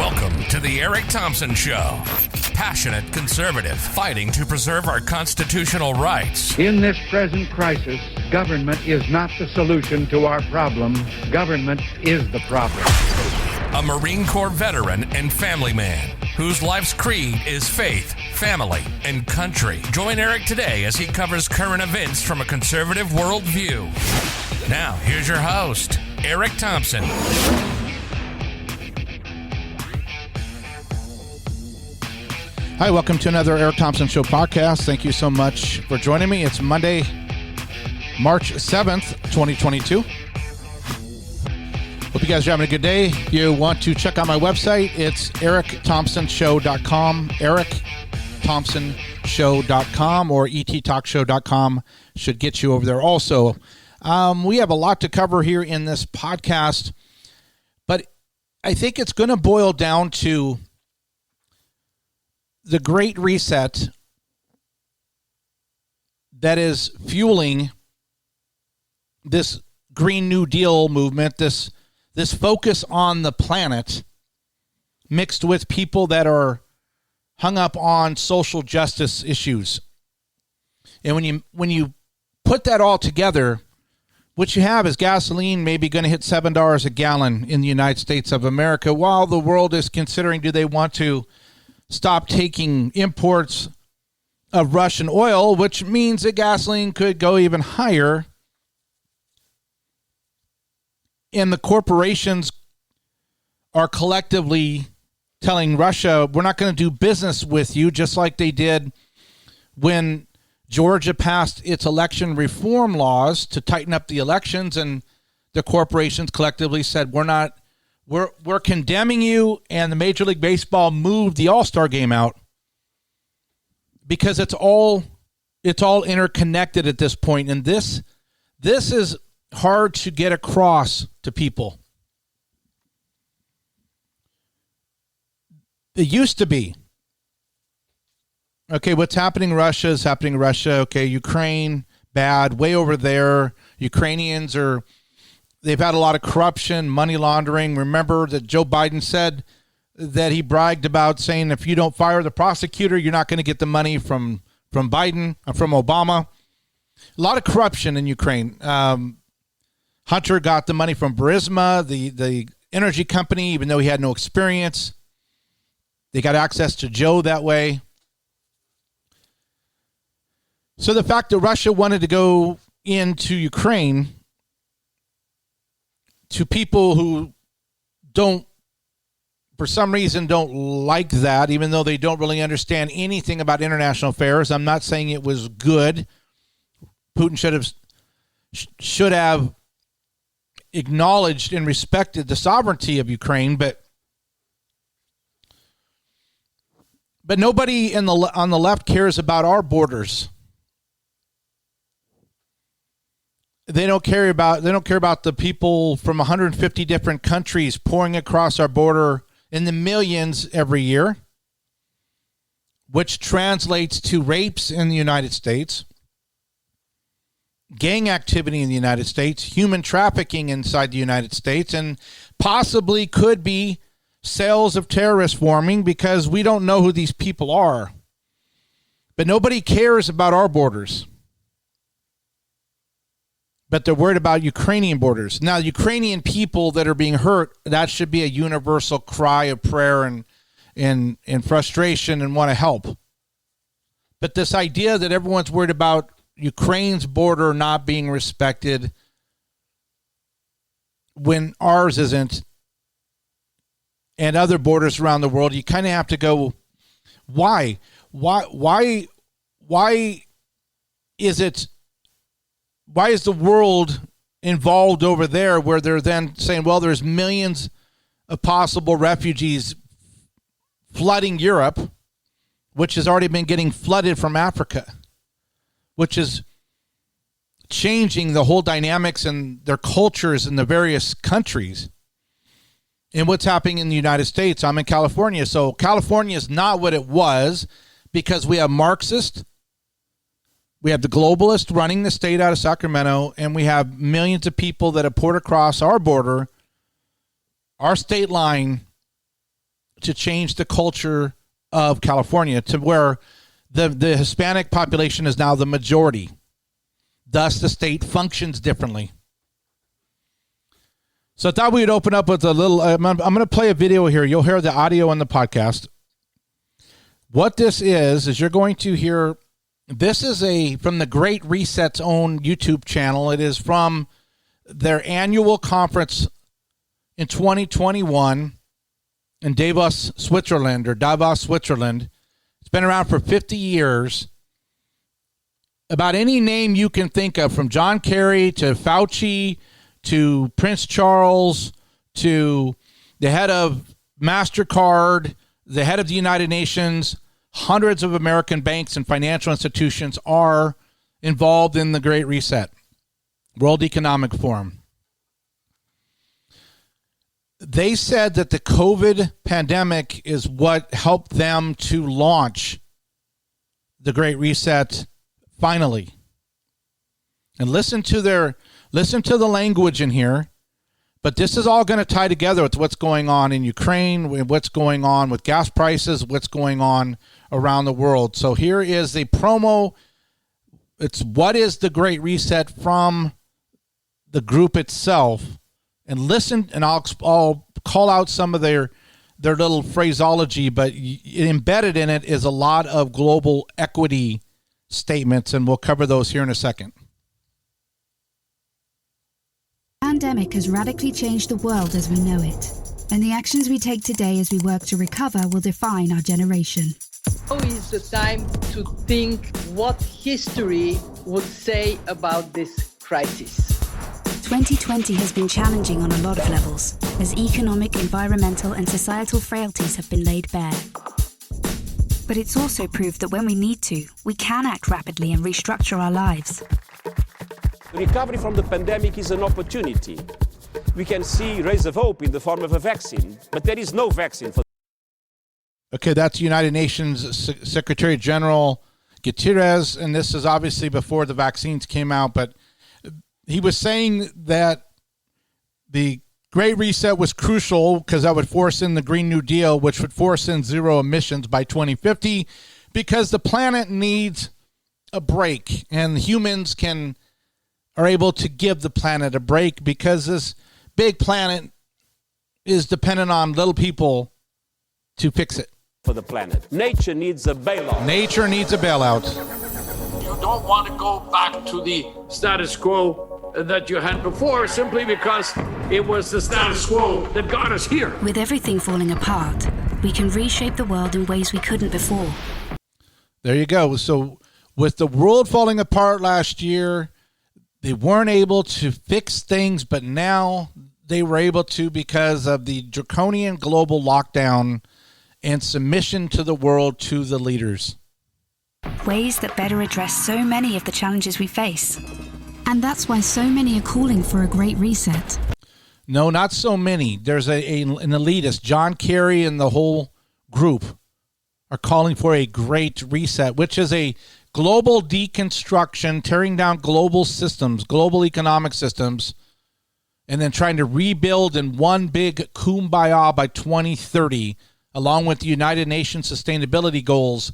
Welcome to the Eric Thompson Show. Passionate conservative fighting to preserve our constitutional rights. In this present crisis, government is not the solution to our problem. Government is the problem. A Marine Corps veteran and family man whose life's creed is faith, family, and country. Join Eric today as he covers current events from a conservative worldview. Now, here's your host, Eric Thompson. Hi, welcome to another Eric Thompson Show podcast. Thank you so much for joining me. It's Monday, March 7th, 2022. Hope you guys are having a good day. If you want to check out my website, it's eric-thompsonshow.com, eric-thompsonshow.com, or ettalkshow.com should get you over there also. We have a lot to cover here in this podcast, but I think it's going to boil down to the Great Reset that is fueling this Green New Deal movement, this focus on the planet, mixed with people that are hung up on social justice issues. And when you put that all together, what you have is gasoline maybe going to hit $7 a gallon in the United States of America, while the world is considering, do they want to stop taking imports of Russian oil, which means that gasoline could go even higher. And the corporations are collectively telling Russia, we're not going to do business with you, just like they did when Georgia passed its election reform laws to tighten up the elections, and the corporations collectively said, We're condemning you, and the Major League Baseball moved the All-Star game out because it's all interconnected at this point, and this is hard to get across to people. It used to be, okay, what's happening in Russia is happening in Russia. Okay, Ukraine, bad, way over there. Ukrainians they've had a lot of corruption, money laundering. Remember that Joe Biden said that he bragged about saying, if you don't fire the prosecutor, you're not going to get the money from Biden, from Obama. A lot of corruption in Ukraine. Hunter got the money from Burisma, the energy company, even though he had no experience. They got access to Joe that way. So the fact that Russia wanted to go into Ukraine, to people who for some reason don't like that, even though they don't really understand anything about international affairs. I'm not saying it was good. Putin should have acknowledged and respected the sovereignty of Ukraine, but nobody on the left cares about our borders. They don't care about the people from 150 different countries pouring across our border in the millions every year, which translates to rapes in the United States, gang activity in the United States, human trafficking inside the United States, and possibly could be cells of terrorists forming because we don't know who these people are. But nobody cares about our borders. But they're worried about Ukrainian borders. Now, Ukrainian people that are being hurt, that should be a universal cry of prayer and frustration and want to help. But this idea that everyone's worried about Ukraine's border not being respected when ours isn't, and other borders around the world, you kind of have to go, why? Why is it? Why is the world involved over there where they're then saying, well, there's millions of possible refugees flooding Europe, which has already been getting flooded from Africa, which is changing the whole dynamics and their cultures in the various countries. And what's happening in the United States, I'm in California. So California is not what it was because we have Marxists. We have the globalists running the state out of Sacramento, and we have millions of people that have poured across our border, our state line, to change the culture of California to where the Hispanic population is now the majority. Thus, the state functions differently. So I thought we'd open up with a little, I'm going to play a video here. You'll hear the audio on the podcast. What this is you're going to hear, this is from the Great Reset's own YouTube channel. It is from their annual conference in 2021 in Davos, Switzerland. It's been around for 50 years. About any name you can think of, from John Kerry to Fauci to Prince Charles to the head of MasterCard, the head of the United Nations, hundreds of American banks and financial institutions are involved in the Great Reset, World Economic Forum. They said that the COVID pandemic is what helped them to launch the Great Reset finally. And listen to the language in here, but this is all going to tie together with what's going on in Ukraine, what's going on with gas prices, what's going on around the world. So here is a promo. It's what is the Great Reset from the group itself. And listen, and I'll call out some of their little phraseology, but embedded in it is a lot of global equity statements, and we'll cover those here in a second. The pandemic has radically changed the world as we know it, and the actions we take today as we work to recover will define our generation. Now is the time to think what history would say about this crisis. 2020 has been challenging on a lot of levels, as economic, environmental, and societal frailties have been laid bare. But it's also proved that when we need to, we can act rapidly and restructure our lives. Recovery from the pandemic is an opportunity. We can see rays of hope in the form of a vaccine, but there is no vaccine for. Okay, that's United Nations Secretary General Guterres, and this is obviously before the vaccines came out, but he was saying that the Great Reset was crucial because that would force in the Green New Deal, which would force in zero emissions by 2050, because the planet needs a break, and humans are able to give the planet a break because this big planet is dependent on little people to fix it. For the planet. Nature needs a bailout. Nature needs a bailout. You don't want to go back to the status quo that you had before simply because it was the status quo that got us here. With everything falling apart, we can reshape the world in ways we couldn't before. There you go. So with the world falling apart last year, they weren't able to fix things, but now they were able to because of the draconian global lockdown and submission to the world, to the leaders. Ways that better address so many of the challenges we face. And that's why so many are calling for a great reset. No, not so many. There's an elitist, John Kerry and the whole group are calling for a great reset, which is a global deconstruction, tearing down global systems, global economic systems, and then trying to rebuild in one big kumbaya by 2030, along with the United Nations sustainability goals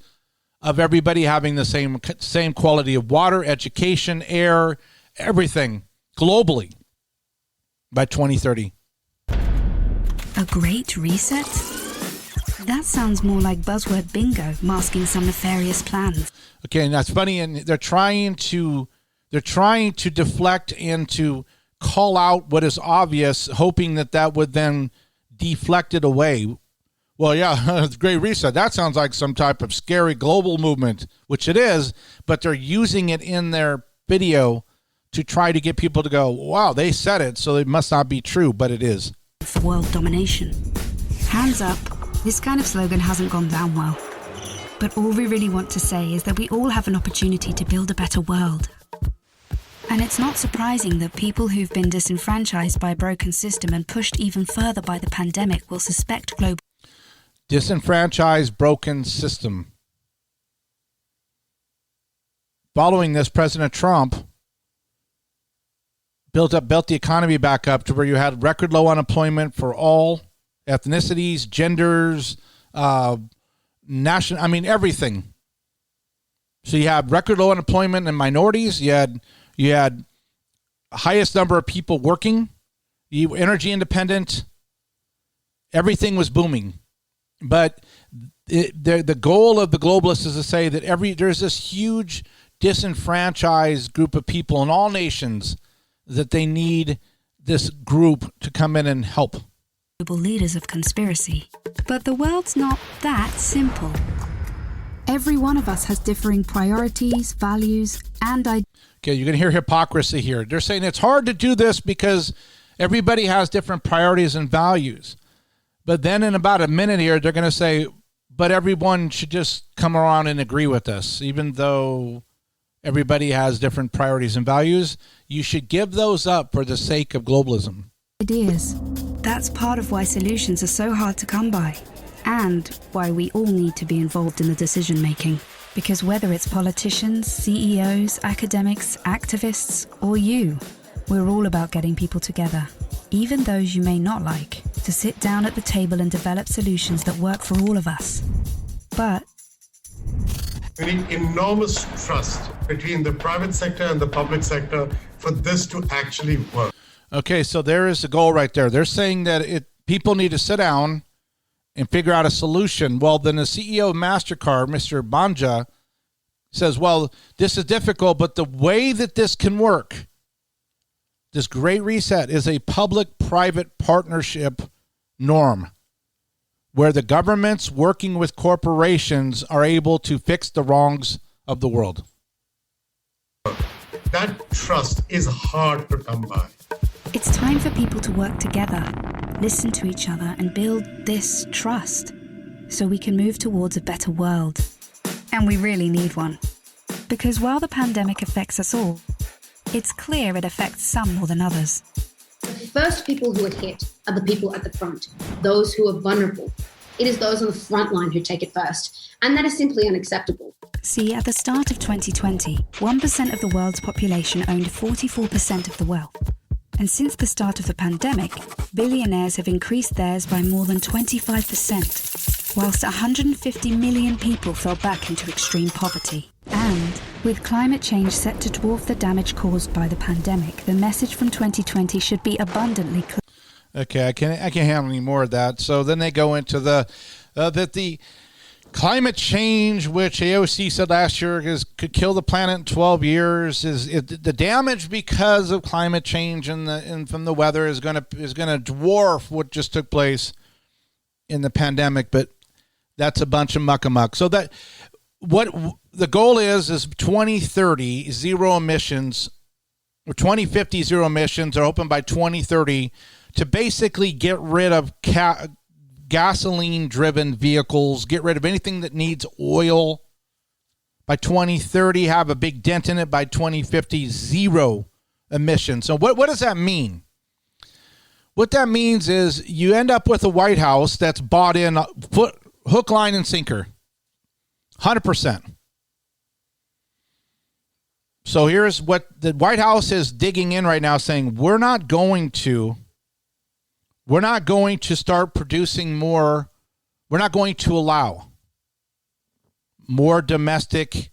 of everybody having the same quality of water, education, air, everything globally by 2030. A great reset? That sounds more like buzzword bingo masking some nefarious plans. Okay, and that's funny, and they're trying to deflect and to call out what is obvious, hoping that would then deflect it away. Well, yeah, Great Reset, that sounds like some type of scary global movement, which it is, but they're using it in their video to try to get people to go, wow, they said it, so it must not be true, but it is. For world domination. Hands up, this kind of slogan hasn't gone down well. But all we really want to say is that we all have an opportunity to build a better world. And it's not surprising that people who've been disenfranchised by a broken system and pushed even further by the pandemic will suspect global... Disenfranchised, broken system. Following this, President Trump built the economy back up to where you had record low unemployment for all ethnicities, genders, everything. So you have record low unemployment in minorities. You had highest number of people working. You were energy independent. Everything was booming. But the goal of the globalists is to say that there's this huge disenfranchised group of people in all nations that they need this group to come in and help. Global leaders of conspiracy. But the world's not that simple. Every one of us has differing priorities, values, and ideas. Okay, you're going to hear hypocrisy here. They're saying it's hard to do this because everybody has different priorities and values. But then in about a minute here, they're going to say, but everyone should just come around and agree with us. Even though everybody has different priorities and values, you should give those up for the sake of globalism. Ideas. That's part of why solutions are so hard to come by, and why we all need to be involved in the decision making. Because whether it's politicians, CEOs, academics, activists, or you, we're all about getting people together, even those you may not like, to sit down at the table and develop solutions that work for all of us. But we need enormous trust between the private sector and the public sector for this to actually work. Okay, so there is the goal right there. They're saying that people need to sit down and figure out a solution. Well, then the CEO of MasterCard, Mr. Banja, says, well, this is difficult, but the way that this can work, this great reset, is a public-private partnership norm where the governments working with corporations are able to fix the wrongs of the world. That trust is hard to come by. it's time for people to work together, listen to each other, and build this trust so we can move towards a better world. And we really need one. Because while the pandemic affects us all, it's clear it affects some more than others. The first people who are hit are the people at the front, those who are vulnerable. It is those on the front line who take it first, and that is simply unacceptable. See, at the start of 2020, 1% of the world's population owned 44% of the wealth. And since the start of the pandemic, billionaires have increased theirs by more than 25%, whilst 150 million people fell back into extreme poverty. And with climate change set to dwarf the damage caused by the pandemic, the message from 2020 should be abundantly clear. Okay, I can't handle any more of that. So then they go into that the climate change, which AOC said last year could kill the planet in 12 years, the damage because of climate change and from the weather is going to dwarf what just took place in the pandemic. But that's a bunch of muck-a-muck. So that what the goal is 2030 zero emissions, or 2050 zero emissions, are open by 2030 to basically get rid of gasoline-driven vehicles, get rid of anything that needs oil. By 2030, have a big dent in it. By 2050, zero emissions. So what does that mean? What that means is you end up with a White House that's bought in hook, line, and sinker. 100%. So here's what the White House is digging in right now, saying we're not going to start producing more. We're not going to allow more domestic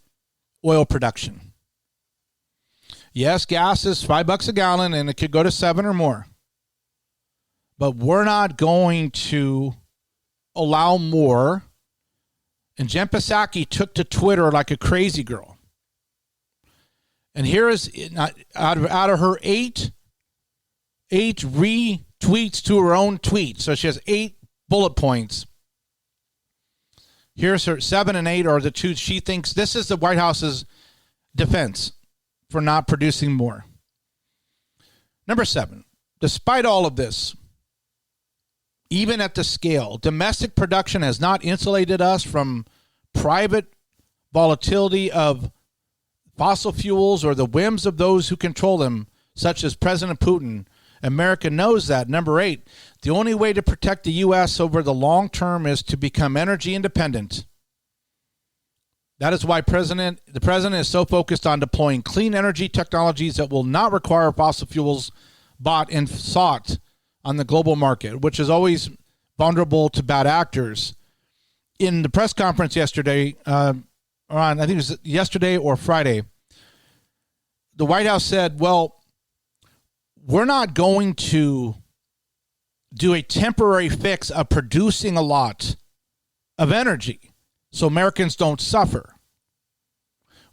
oil production. Yes, gas is $5 a gallon and it could go to $7 or more. But we're not going to allow more. And Jen Psaki took to Twitter like a crazy girl. And here is, out of her eight retweets to her own tweet. So she has 8 bullet points. Here's her 7 and 8 are the two she thinks this is the White House's defense for not producing more. Number 7, despite all of this, even at the scale, domestic production has not insulated us from private volatility of fossil fuels or the whims of those who control them, such as President Putin. America knows that. Number 8, the only way to protect the U.S. over the long term is to become energy independent. That is why the president is so focused on deploying clean energy technologies that will not require fossil fuels bought and sought on the global market, which has always vulnerable to bad actors. In the press conference yesterday, I think it was yesterday or Friday, the White House said, well, we're not going to do a temporary fix of producing a lot of energy so Americans don't suffer,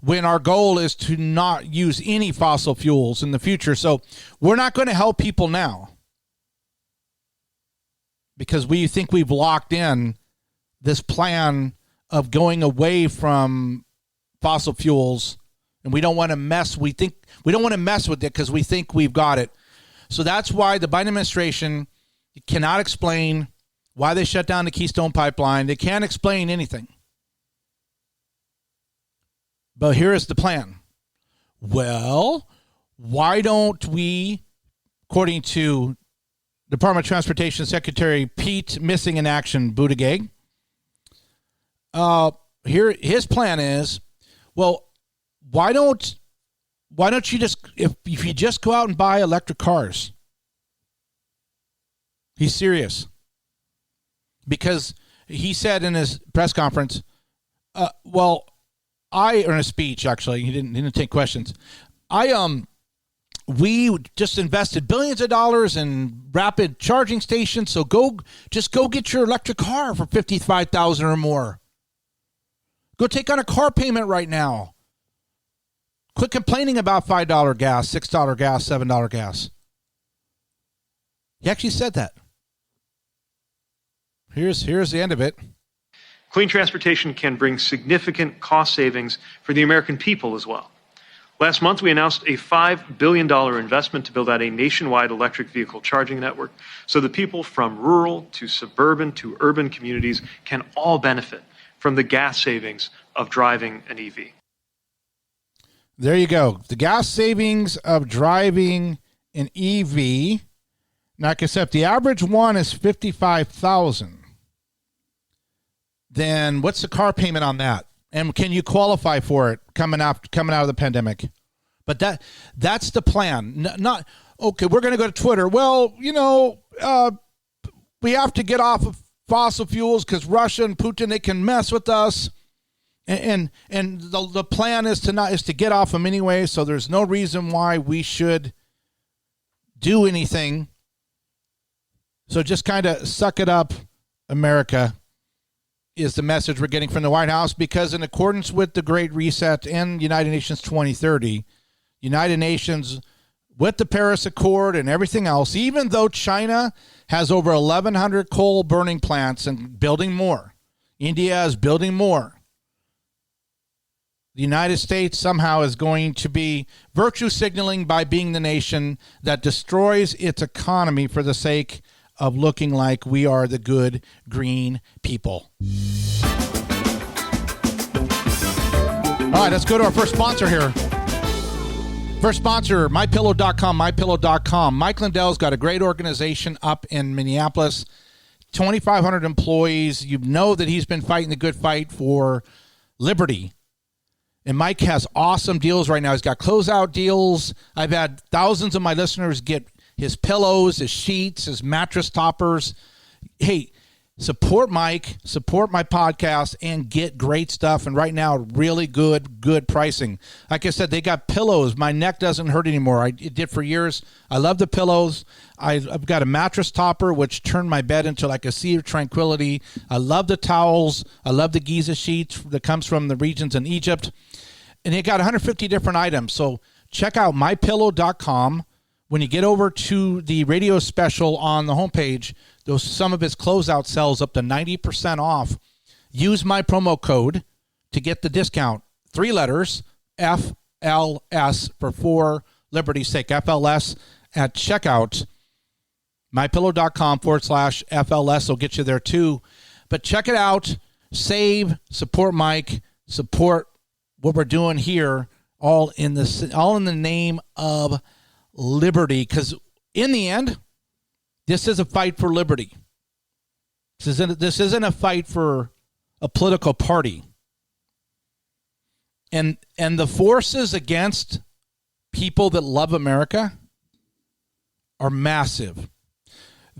when our goal is to not use any fossil fuels in the future. So we're not going to help people now because we think we've locked in this plan of going away from fossil fuels, and we don't want to mess. We don't want to mess with it because we think we've got it. So that's why the Biden administration cannot explain why they shut down the Keystone Pipeline. They can't explain anything. But here is the plan. Well, why don't we, according to Department of Transportation Secretary Pete Missing in Action Buttigieg, here his plan is, well, why don't you just, if you just go out and buy electric cars? He's serious. Because he said in his press conference, or in a speech, actually, he didn't take questions. We just invested billions of dollars in rapid charging stations. So go get your electric car for $55,000 or more. Go take on a car payment right now. Quit complaining about $5 gas, $6 gas, $7 gas. He actually said that. Here's the end of it. Clean transportation can bring significant cost savings for the American people as well. Last month, we announced a $5 billion investment to build out a nationwide electric vehicle charging network so that people from rural to suburban to urban communities can all benefit from the gas savings of driving an EV. There you go. The gas savings of driving an EV. Now, like I said, if the average one is $55,000, then what's the car payment on that? And can you qualify for it coming out of the pandemic? But that's the plan. Not okay, we're going to go to Twitter. Well, we have to get off of fossil fuels because Russia and Putin, they can mess with us. And the plan is to get off them anyway, so there's no reason why we should do anything. So just kind of suck it up, America, is the message we're getting from the White House, because in accordance with the Great Reset and United Nations 2030, United Nations, with the Paris Accord and everything else, even though China has over 1,100 coal burning plants and building more, India is building more, the United States somehow is going to be virtue signaling by being the nation that destroys its economy for the sake of looking like we are the good green people. All right, let's go to our first sponsor here. First sponsor, MyPillow.com, MyPillow.com. Mike Lindell's got a great organization up in Minneapolis, 2,500 employees. You know that he's been fighting the good fight for liberty. And Mike has awesome deals right now. He's got closeout deals. I've had thousands of my listeners get his pillows, his sheets, his mattress toppers. Hey, support Mike, support my podcast, and get great stuff. And right now, really good pricing. Like I said, they got pillows. My neck doesn't hurt anymore. It did for years. I love the pillows. I've got a mattress topper, which turned my bed into like a sea of tranquility. I love the towels. I love the Giza sheets that comes from the regions in Egypt. And they got 150 different items. So check out MyPillow.com. When you get over to the radio special on the homepage, some of his closeout sells up to 90% off. Use my promo code to get the discount. 3 letters, FLS, for liberty's sake. FLS at checkout. MyPillow.com/FLS will get you there too. But check it out. Save, support Mike, support what we're doing here, all in the name of liberty, because in the end, this is a fight for liberty. This isn't a fight for a political party. And the forces against people that love America are massive.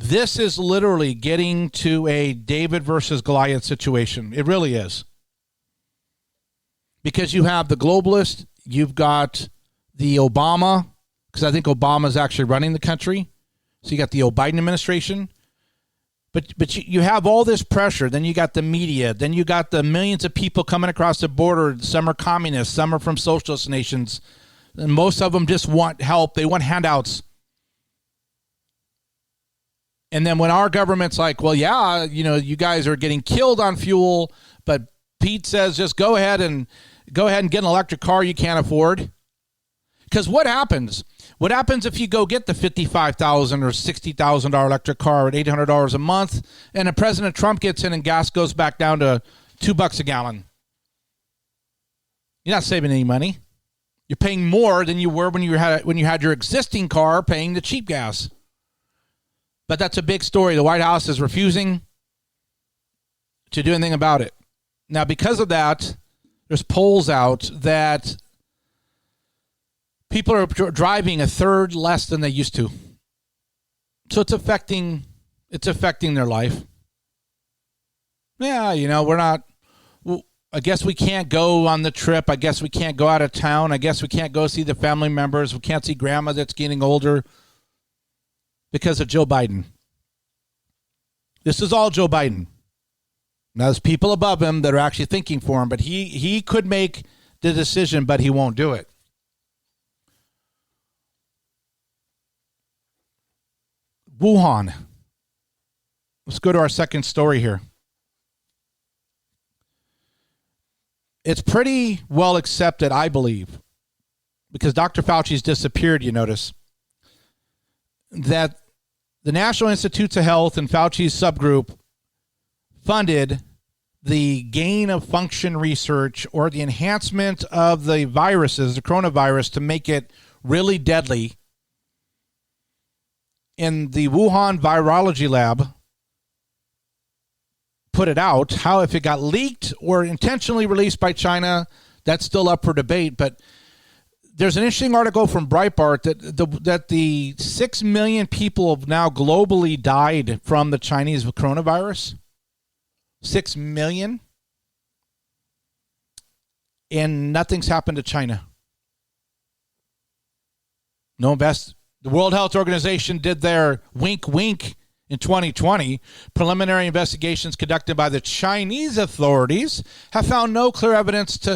This is literally getting to a David versus Goliath situation. It really is. Because you have the globalist, you've got the Obama, because I think Obama's actually running the country. So you got the Biden administration. But you have all this pressure. Then you got the media. Then you got the millions of people coming across the border. Some are communists. Some are from socialist nations. And most of them just want help. They want handouts. And then when our government's like, well, yeah, you guys are getting killed on fuel, but Pete says just go ahead and get an electric car you can't afford. Because what happens? What happens if you go get the $55,000 or $60,000 electric car at $800 a month, and then President Trump gets in and gas goes back down to $2 a gallon? You're not saving any money. You're paying more than you were when you had your existing car paying the cheap gas. But that's a big story. The White House is refusing to do anything about it. Now, because of that, there's polls out that people are driving a third less than they used to. So it's affecting their life. Yeah, we're not, I guess we can't go on the trip. I guess we can't go out of town. I guess we can't go see the family members. We can't see grandma that's getting older because of Joe Biden. This is all Joe Biden. Now, there's people above him that are actually thinking for him, but he could make the decision, but he won't do it. Wuhan. Let's go to our second story here. It's pretty well accepted, I believe, because Dr. Fauci's disappeared, you notice, that the National Institutes of Health and Fauci's subgroup funded the gain of function research or the enhancement of the viruses, the coronavirus, to make it really deadly. In the Wuhan virology lab put it out. How, if it got leaked or intentionally released by China, that's still up for debate. But there's an interesting article from Breitbart that the 6 million people have now globally died from the Chinese coronavirus. 6 million. And nothing's happened to China. The World Health Organization did their wink in 2020. Preliminary investigations conducted by the Chinese authorities have found no clear evidence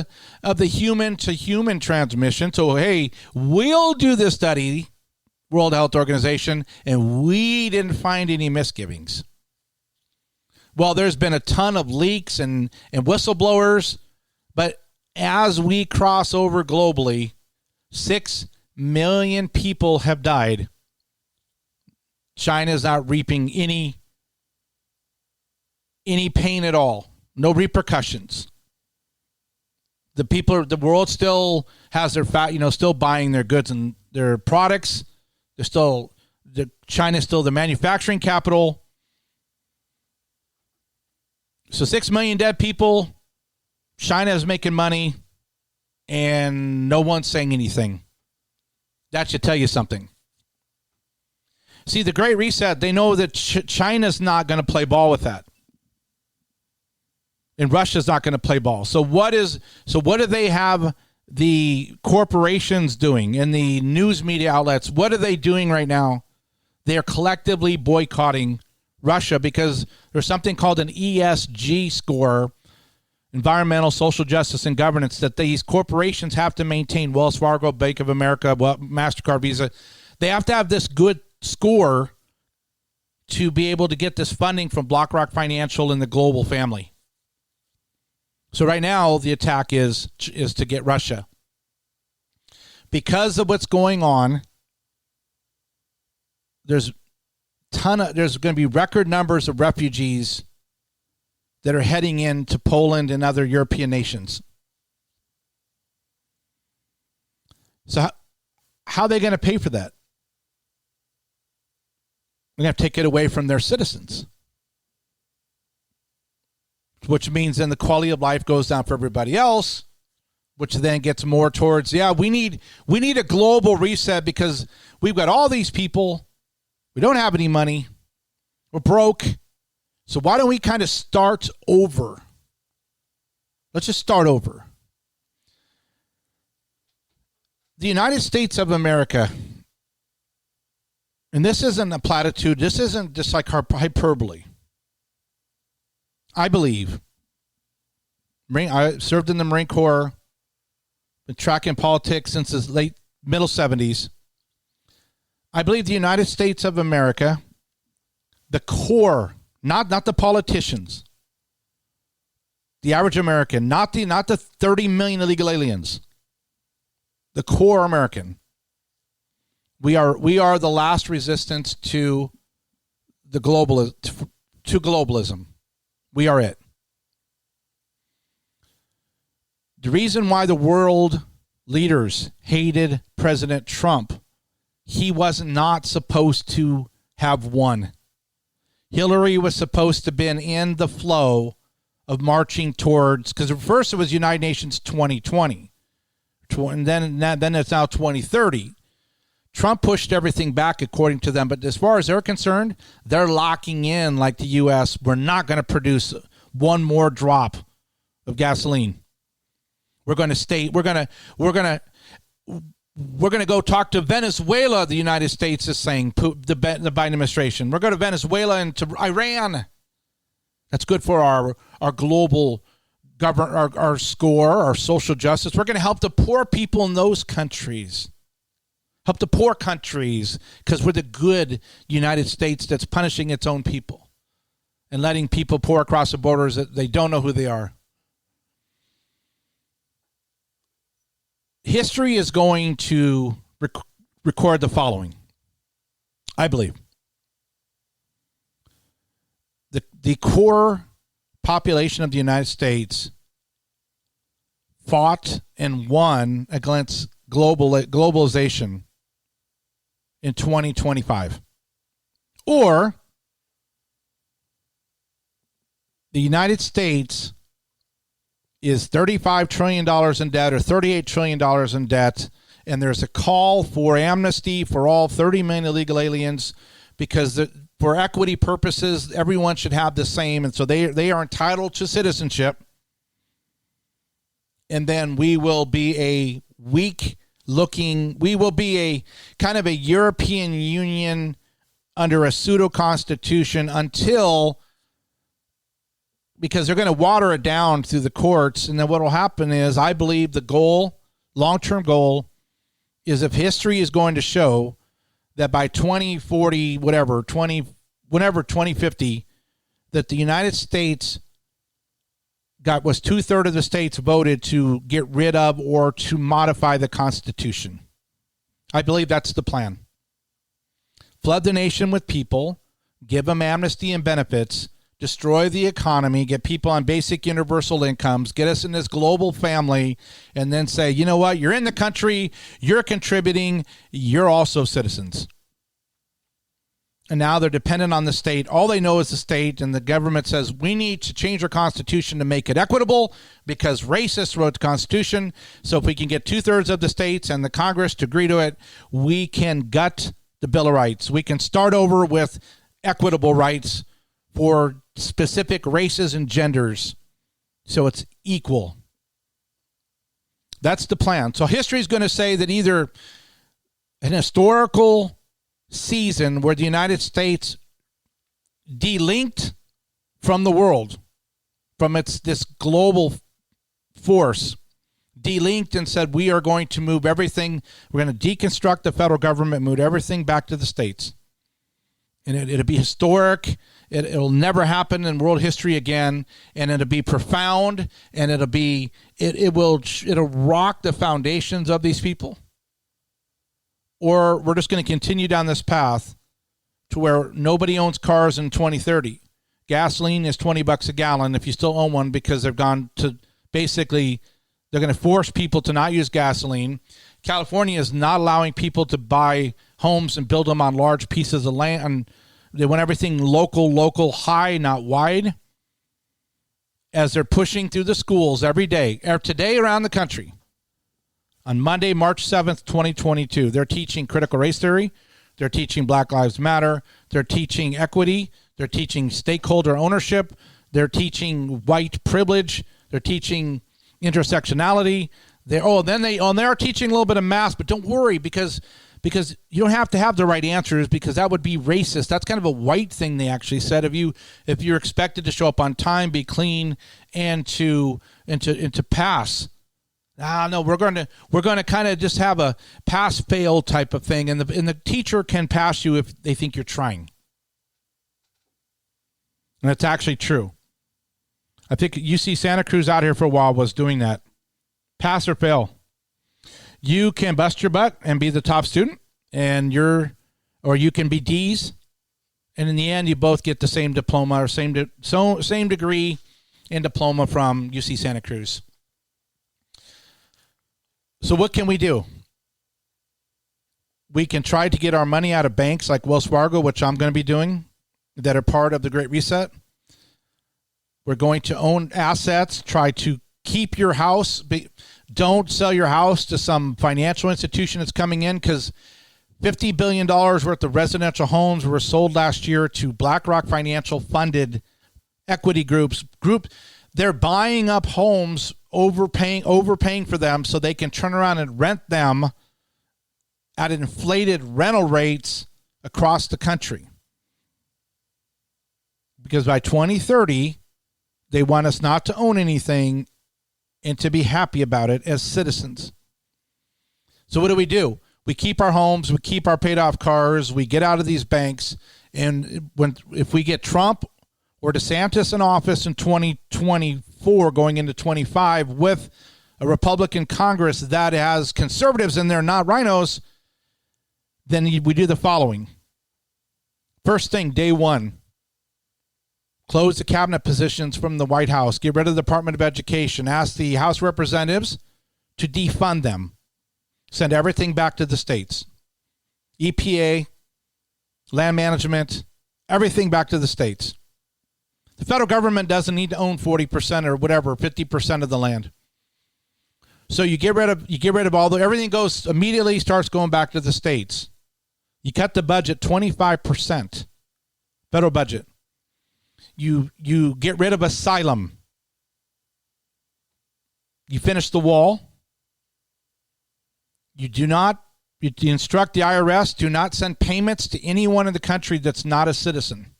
of the human-to-human transmission. So, hey, we'll do this study, World Health Organization, and we didn't find any misgivings. Well, there's been a ton of leaks and whistleblowers, but as we cross over globally, 6 million people have died. China is not reaping any pain at all. No repercussions. The world still has their still buying their goods and their products. China's still the manufacturing capital. So 6 million dead people. China is making money, and no one's saying anything. That should tell you something. See, the Great Reset, they know that China's not going to play ball with that. And Russia's not going to play ball. So what do they have the corporations doing and the news media outlets? What are they doing right now? They are collectively boycotting Russia because there's something called an ESG score, environmental, social justice, and governance, that these corporations have to maintain. Wells Fargo, Bank of America, MasterCard, Visa. They have to have this good score to be able to get this funding from BlackRock Financial and the global family. So right now, the attack is to get Russia. Because of what's going on, there's going to be record numbers of refugees that are heading into Poland and other European nations. So how are they going to pay for that? They're going to have to take it away from their citizens, which means then the quality of life goes down for everybody else, which then gets more towards, we need a global reset because we've got all these people. We don't have any money. We're broke. So why don't we kind of start over? Let's just start over. The United States of America, and this isn't a platitude, this isn't just like hyperbole. I believe, I served in the Marine Corps, been tracking politics since the middle 70s. I believe the United States of America, the core, not the politicians, the average American, not the 30 million illegal aliens, the core American. We are the last resistance to globalism. We are it. The reason why the world leaders hated President Trump, he was not supposed to have won. Hillary was supposed to have been in the flow of marching towards, because at first it was United Nations 2020, and then it's now 2030. Trump pushed everything back according to them, but as far as they're concerned, they're locking in like the U.S. We're not going to produce one more drop of gasoline. We're going to go talk to Venezuela, the United States is saying, the Biden administration. We're going to Venezuela and to Iran. That's good for our global government, our score, our social justice. We're going to help the poor people in those countries. Help the poor countries, because we're the good United States that's punishing its own people and letting people pour across the borders that they don't know who they are. History is going to record the following, I believe. The core population of the United States fought and won against globalization in 2025. Or the United States is $35 trillion in debt or $38 trillion in debt, and there's a call for amnesty for all 30 million illegal aliens because for equity purposes, everyone should have the same, and so they are entitled to citizenship. And then we will be a we will be a kind of a European Union under a pseudo-constitution because they're going to water it down through the courts. And then what will happen is, I believe the goal, long-term goal, is if history is going to show that by 2040, 2050, that the United States was 2/3 of the states voted to get rid of or to modify the Constitution. I believe that's the plan. Flood the nation with people, give them amnesty and benefits, destroy the economy, get people on basic universal incomes, get us in this global family, and then say, you know what, you're in the country, you're contributing, you're also citizens. And now they're dependent on the state. All they know is the state, and the government says, we need to change our Constitution to make it equitable because racists wrote the Constitution. So if we can get 2/3 of the states and the Congress to agree to it, we can gut the Bill of Rights. We can start over with equitable rights for specific races and genders, so it's equal. That's the plan. So history is going to say that either an historical season where the United States delinked from the world, from this global force, delinked and said, we are going to move everything, we're going to deconstruct the federal government, move everything back to the states. And it'll be historic. It'll never happen in world history again, and it'll be profound, and it'll rock the foundations of these people. Or we're just going to continue down this path to where nobody owns cars in 2030. Gasoline is $20 a gallon if you still own one, because they've gone to basically, they're going to force people to not use gasoline. California is not allowing people to buy homes and build them on large pieces of land. They want everything local, high, not wide. As they're pushing through the schools every day, today around the country, on Monday, March 7th, 2022, they're teaching critical race theory. They're teaching Black Lives Matter. They're teaching equity. They're teaching stakeholder ownership. They're teaching white privilege. They're teaching intersectionality. They are teaching a little bit of math, but don't worry because you don't have to have the right answers, because that would be racist. That's kind of a white thing, they actually said. If you're expected to show up on time, be clean, and to pass. No, we're going to kind of just have a pass fail type of thing, and the teacher can pass you if they think you're trying. And that's actually true. I think UC Santa Cruz out here for a while was doing that. Pass or fail. You can bust your butt and be the top student, or you can be D's, and in the end, you both get the same diploma or same degree and diploma from UC Santa Cruz. So what can we do? We can try to get our money out of banks like Wells Fargo, which I'm going to be doing, that are part of the Great Reset. We're going to own assets, try to keep your house. Don't sell your house to some financial institution that's coming in, because $50 billion worth of residential homes were sold last year to BlackRock Financial funded equity groups. They're buying up homes, overpaying for them so they can turn around and rent them at inflated rental rates across the country. Because by 2030, they want us not to own anything and to be happy about it as citizens. So what do? We keep our homes, we keep our paid off cars, we get out of these banks, and if we get Trump or DeSantis in office in 2024 going into 25 with a Republican Congress that has conservatives in there, not rhinos, then we do the following. First thing, day one, close the cabinet positions from the White House. Get rid of the Department of Education. Ask the House representatives to defund them. Send everything back to the states. EPA, land management, everything back to the states. The federal government doesn't need to own 40% or whatever, 50% of the land. So you get rid of everything immediately starts going back to the states. You cut the budget 25%, federal budget. You get rid of asylum. You finish the wall. You instruct the IRS, do not send payments to anyone in the country that's not a citizen.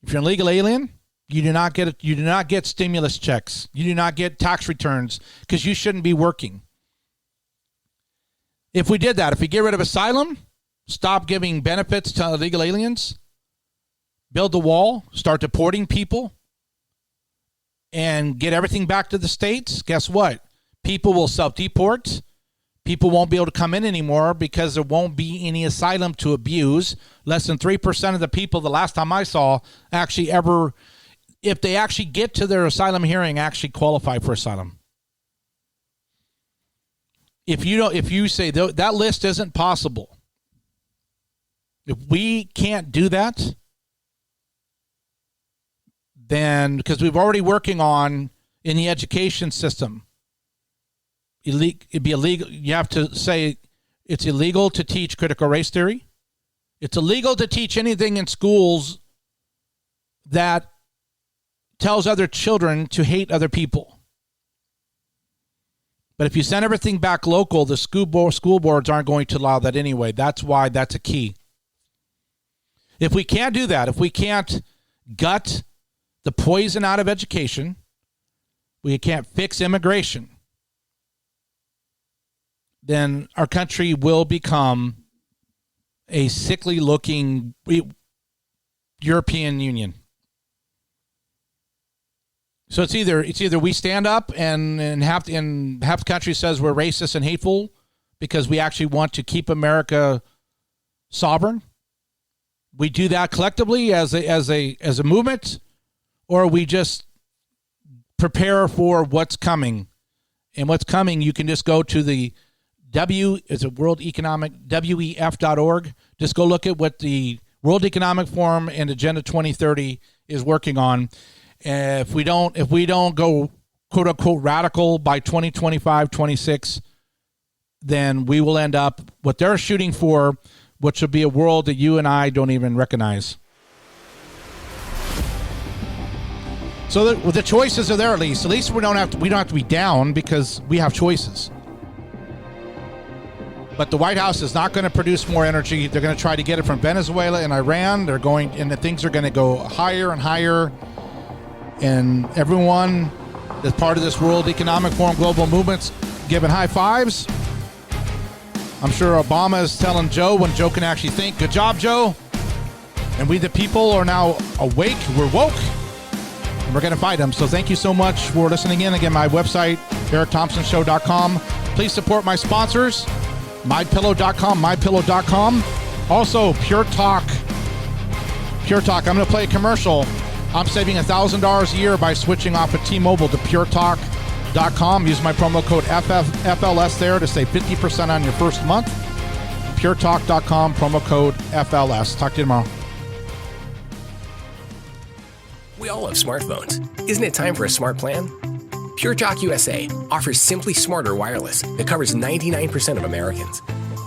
If you're an illegal alien, you do not get stimulus checks. You do not get tax returns because you shouldn't be working. If we did that, if we get rid of asylum, stop giving benefits to illegal aliens, build the wall, start deporting people, and get everything back to the states, guess what? People will self-deport. People won't be able to come in anymore because there won't be any asylum to abuse. Less than 3% of the people, the last time I saw, actually ever, if they actually get to their asylum hearing, actually qualify for asylum. If you say that list isn't possible, if we can't do that, then, because we've already working on in the education system, it'd be illegal. You have to say it's illegal to teach critical race theory. It's illegal to teach anything in schools that tells other children to hate other people. But if you send everything back local, the school boards aren't going to allow that anyway. That's why that's a key. If we can't do that, if we can't gut the poison out of education, we can't fix immigration, then our country will become a sickly-looking European Union. So it's either we stand up and half the country says we're racist and hateful because we actually want to keep America sovereign. We do that collectively as a movement, or we just prepare for what's coming. And what's coming, you can just go to the WEF.org. Just go look at what the World Economic Forum and Agenda 2030 is working on. If we don't go quote unquote radical by 2025, 26, then we will end up what they're shooting for which will be a world that you and I don't even recognize. So the choices are there at least. At least we don't have to be down because we have choices. But the White House is not going to produce more energy. They're going to try to get it from Venezuela and Iran. And the things are going to go higher and higher. And everyone that's part of this World Economic Forum global movement's giving high fives. I'm sure Obama is telling Joe when Joe can actually think, good job, Joe. And we the people are now awake. We're woke. And we're going to fight them. So thank you so much for listening in. Again, my website, eric-thompsonshow.com. Please support my sponsors. MyPillow.com. Also, Pure Talk. I'm going to play a commercial. I'm saving $1,000 a year by switching off of T-Mobile to PureTalk.com. Use my promo code FLS there to save 50% on your first month. PureTalk.com, promo code FLS. Talk to you tomorrow. We all have smartphones. Isn't it time for a smart plan? Pure Talk USA offers Simply Smarter Wireless that covers 99% of Americans.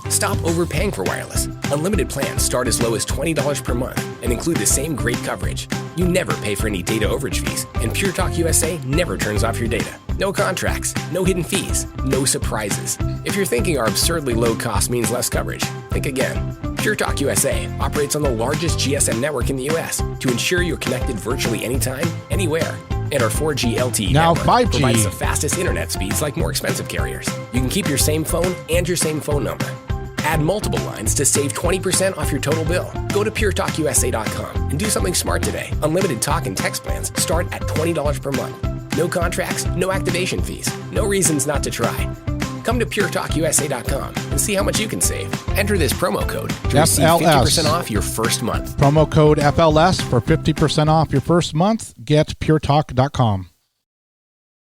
Stop overpaying for wireless. Unlimited plans start as low as $20 per month and include the same great coverage. You never pay for any data overage fees, and Pure Talk USA never turns off your data. No contracts, no hidden fees, no surprises. If you're thinking our absurdly low cost means less coverage, think again. Pure Talk USA operates on the largest GSM network in the U.S. to ensure you're connected virtually anytime, anywhere. And our 4G LTE now network 5G provides the fastest internet speeds like more expensive carriers. You can keep your same phone and your same phone number. Add multiple lines to save 20% off your total bill. Go to puretalkusa.com and do something smart today. Unlimited talk and text plans start at $20 per month. No contracts, no activation fees, no reasons not to try. Come to puretalkusa.com and see how much you can save. Enter this promo code to receive 50% off your first month. Promo code FLS for 50% off your first month. Get puretalk.com.